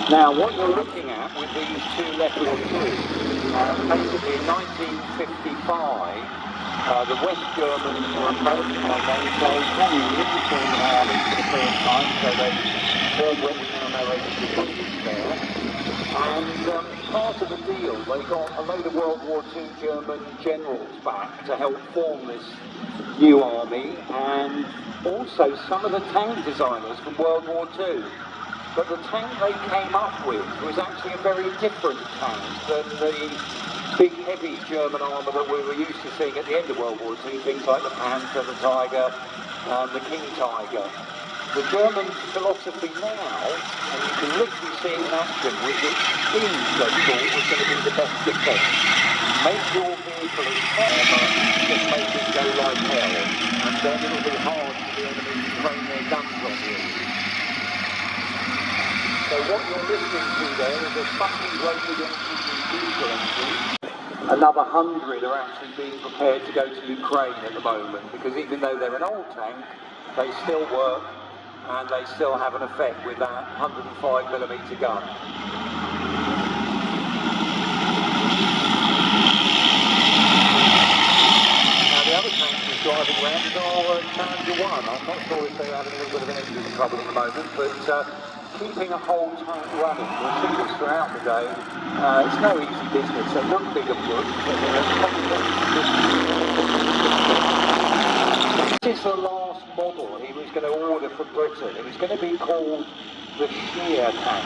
Now, what you're looking at with these two Leopard 2, basically in 1955, the West Germans were approached by those guys coming in between the armies for the first time, so they all went down their own positions there. And part of the deal, they got a load of World War II German generals back to help form this new army, and also some of the tank designers from World War II. But the tank they came up with was actually a very different tank than the big heavy German armour that we were used to seeing at the end of World War II, things like the Panther, the Tiger, the King Tiger. The German philosophy now, and you can literally see it in action, was that speed they thought was going to be the best defence. Make your vehicle as armour, just make it go like hell, and then it'll be hard for the enemy to train their guns on you. So what you're listening to there is a fucking great big diesel engine. Another 100 are actually being prepared to go to Ukraine at the moment, because even though they're an old tank, they still work and they still have an effect with that 105mm gun. Now the other tanks is driving around is our Challenger 1. I'm not sure if they're having a little bit of an engine trouble at the moment, but keeping a whole tank running, we'll see this throughout the day, it's no easy business. So one bigger push, this is the last model he was going to order for Britain. It was going to be called the Shear tank.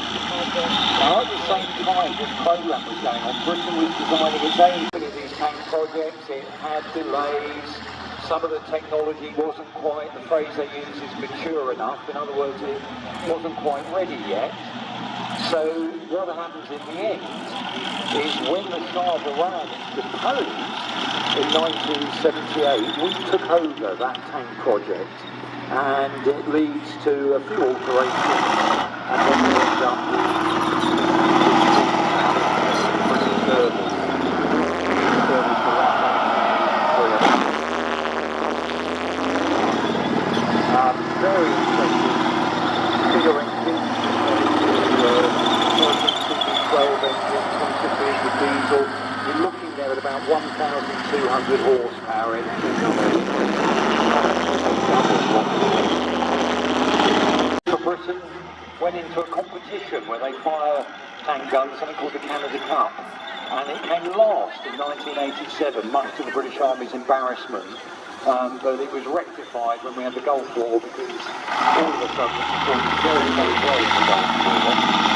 Now at the same time this programme was going on, Britain was designing its own of these tank projects. It had delays. Some of the technology wasn't quite, the phrase they use is mature enough. In other words, it wasn't quite ready yet. So what happens in the end is when the Shah of Iran is deposed in 1978, we took over that tank project, and it leads to a few alterations, and then we end up with very interesting bigger engines, 12 engines, 150 with diesel. You're looking there at about 1,200 horsepower in Britain went into a competition where they fire tank guns, something called the Canada Cup, and it came last in 1987, much to the British Army's embarrassment. But it was rectified when we had the Gulf War, because all of a sudden it performed very, very well in the Gulf War.